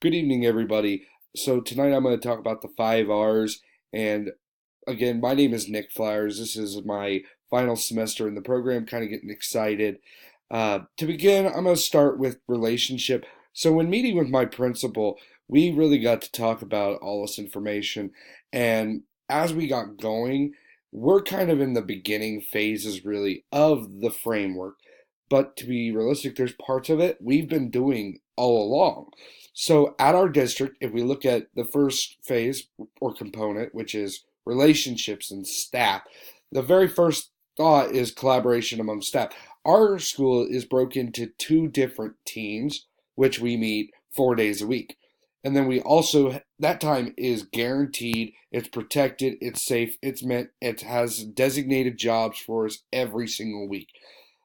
Good evening, everybody. So tonight I'm going to talk about the 5 R's. And again, my name is Nick Flowers. This is my final semester in the program, kind of getting excited. To begin, I'm going to start with relationship. So when meeting with my principal, we really got to talk about all this information. And as we got going, we're kind of in the beginning phases, really, of the framework. But to be realistic, there's parts of it we've been doing all along. So at our district, if we look at the first phase or component, which is relationships and staff, the very first thought is collaboration among staff. Our school is broken into two different teams, which we meet 4 days a week. And then we also, that time is guaranteed, it's protected, it's safe, it has designated jobs for us every single week.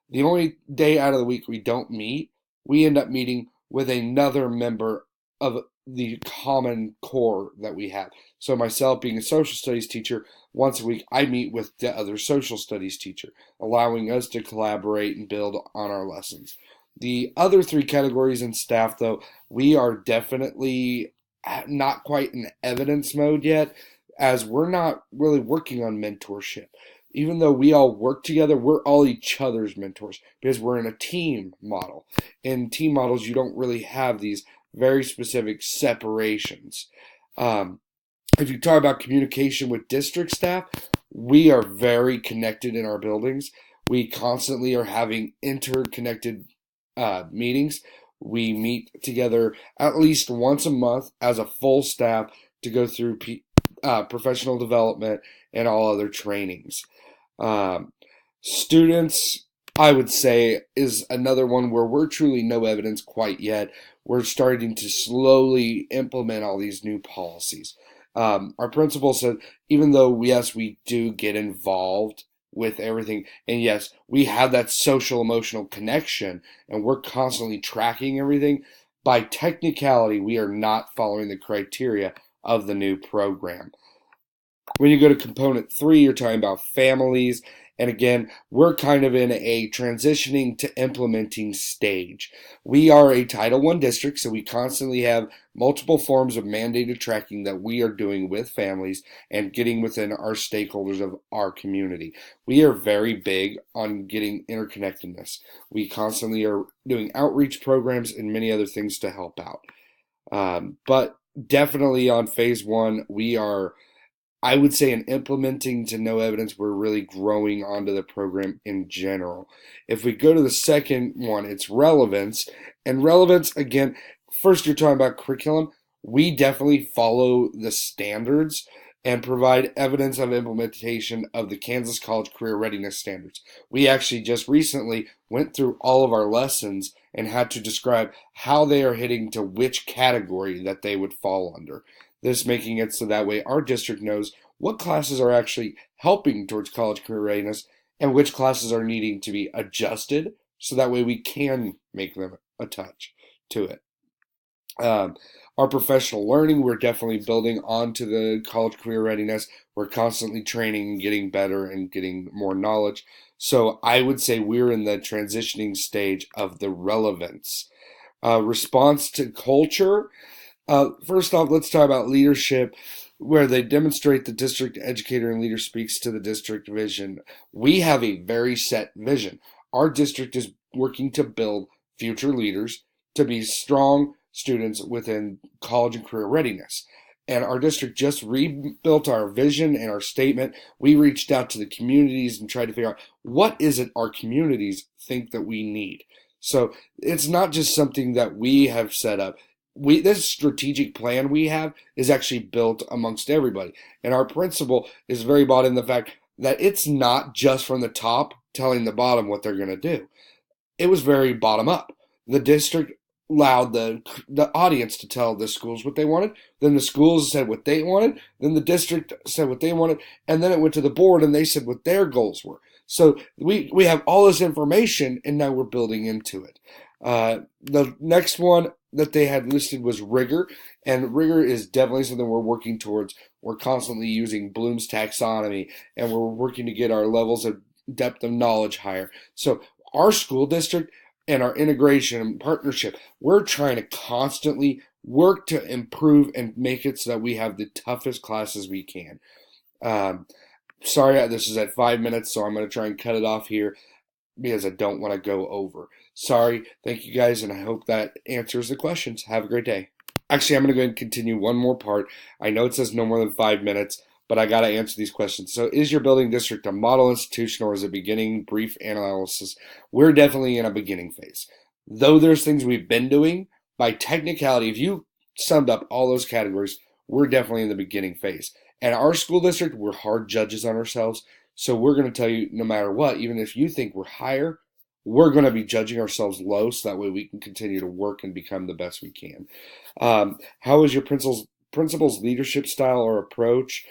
The only day out of the week we don't meet, we end up meeting with another member of the common core that we have. So myself being a social studies teacher, once a week I meet with the other social studies teacher, allowing us to collaborate and build on our lessons. The other three categories in staff, though, we are definitely not quite in evidence mode yet, as we're not really working on mentorship. Even though we all work together, we're all each other's mentors because we're in a team model. In team models, you don't really have these very specific separations. If you talk about communication with district staff, we are very connected in our buildings. We constantly are having interconnected meetings. We meet together at least once a month as a full staff to go through professional development and all other trainings. Students, I would say, is another one where we're truly no evidence quite yet. We're starting to slowly implement all these new policies. Our principal said, even though, yes, we do get involved with everything, and yes, we have that social emotional connection, and we're constantly tracking everything, by technicality, we are not following the criteria of the new program. When you go to component 3, you're talking about families. And again, we're kind of in a transitioning to implementing stage. We are a Title I district, so we constantly have multiple forms of mandated tracking that we are doing with families and getting within our stakeholders of our community. We are very big on getting interconnectedness. We constantly are doing outreach programs and many other things to help out. But definitely on phase 1, we are, I would say, in implementing to no evidence, we're really growing onto the program in general. If we go to the second one, it's relevance. And relevance, again, first you're talking about curriculum. We definitely follow the standards and provide evidence of implementation of the Kansas College Career Readiness Standards. We actually just recently went through all of our lessons and had to describe how they are hitting to which category that they would fall under. This making it so that way our district knows what classes are actually helping towards college career readiness and which classes are needing to be adjusted, so that way we can make them a touch to it. Our professional learning, we're definitely building onto the college career readiness. We're constantly training and getting better and getting more knowledge. So I would say we're in the transitioning stage of the relevance. Response to culture. First off, let's talk about leadership, where they demonstrate the district educator and leader speaks to the district vision. We have a very set vision. Our district is working to build future leaders to be strong students within college and career readiness. And our district just rebuilt our vision and our statement. We reached out to the communities and tried to figure out what is it our communities think that we need. So it's not just something that we have set up. This strategic plan we have is actually built amongst everybody. And our principal is very bought in the fact that it's not just from the top telling the bottom what they're going to do. It was very bottom up. The district allowed the audience to tell the schools what they wanted. Then the schools said what they wanted. Then the district said what they wanted. And then it went to the board and they said what their goals were. So we have all this information and now we're building into it. The next one that they had listed was rigor, and rigor is definitely something we're working towards. We're constantly using Bloom's taxonomy, and we're working to get our levels of depth of knowledge higher. So our school district and our integration and partnership, we're trying to constantly work to improve and make it so that we have the toughest classes we can. Um, Sorry, this is at 5 minutes, so I'm going to try and cut it off here because I don't want to go over. Sorry. Thank you guys, and I hope that answers the questions. Have a great day. Actually, I'm going to go ahead and continue one more part. I know it says no more than 5 minutes, but I got to answer these questions. So, is your building district a model institution or is it beginning brief analysis? We're definitely in a beginning phase. Though there's things we've been doing, by technicality, if you summed up all those categories, we're definitely in the beginning phase. And our school district, we're hard judges on ourselves. So we're going to tell you no matter what, even if you think we're higher, we're going to be judging ourselves low so that way we can continue to work and become the best we can. How is your principal's leadership style or approach?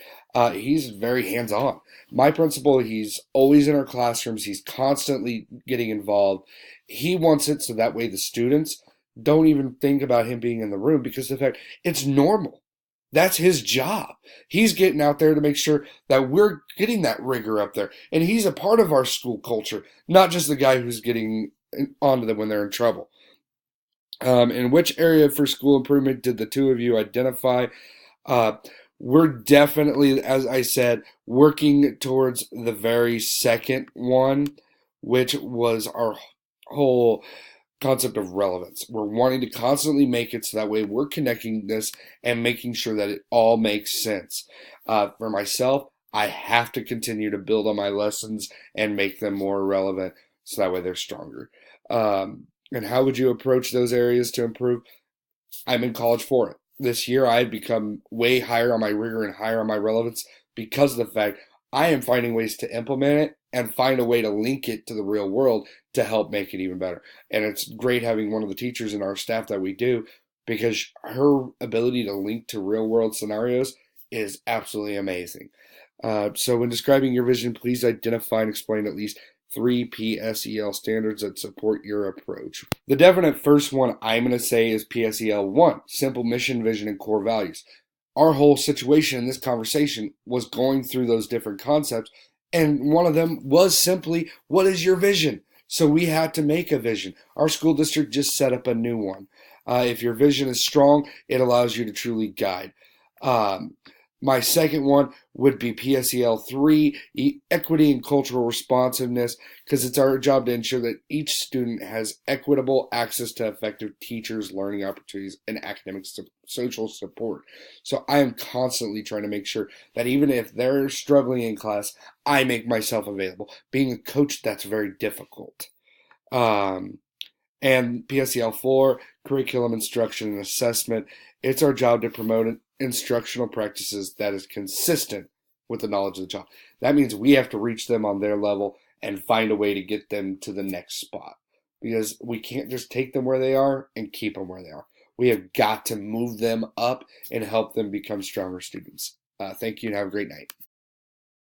He's very hands-on. My principal, he's always in our classrooms. He's constantly getting involved. He wants it so that way the students don't even think about him being in the room because of the fact it's normal. That's his job. He's getting out there to make sure that we're getting that rigor up there. And he's a part of our school culture, not just the guy who's getting onto them when they're in trouble. In which area for school improvement did the two of you identify? Uh, we're definitely, as I said, working towards the very second one, which was our whole concept of relevance. We're wanting to constantly make it so that way we're connecting this and making sure that it all makes sense. For myself, I have to continue to build on my lessons and make them more relevant so that way they're stronger. And how would you approach those areas to improve? I'm in college for it. This year, I've become way higher on my rigor and higher on my relevance because of the fact I am finding ways to implement it and find a way to link it to the real world to help make it even better. And it's great having one of the teachers in our staff that we do because her ability to link to real world scenarios is absolutely amazing. So, when describing your vision, please identify and explain at least three PSEL standards that support your approach. The definite first one I'm going to say is PSEL 1, simple mission, vision, and core values. Our whole situation in this conversation was going through those different concepts, and one of them was simply, what is your vision? So we had to make a vision. Our school district just set up a new one. If your vision is strong, it allows you to truly guide. My second one would be PSEL 3, equity and cultural responsiveness, because it's our job to ensure that each student has equitable access to effective teachers, learning opportunities, and academic social support. So I am constantly trying to make sure that even if they're struggling in class, I make myself available. Being a coach, that's very difficult. And PSEL 4, curriculum instruction and assessment. It's our job to promote instructional practices that is consistent with the knowledge of the child. That means we have to reach them on their level and find a way to get them to the next spot because we can't just take them where they are and keep them where they are. We have got to move them up and help them become stronger students. Thank you and have a great night.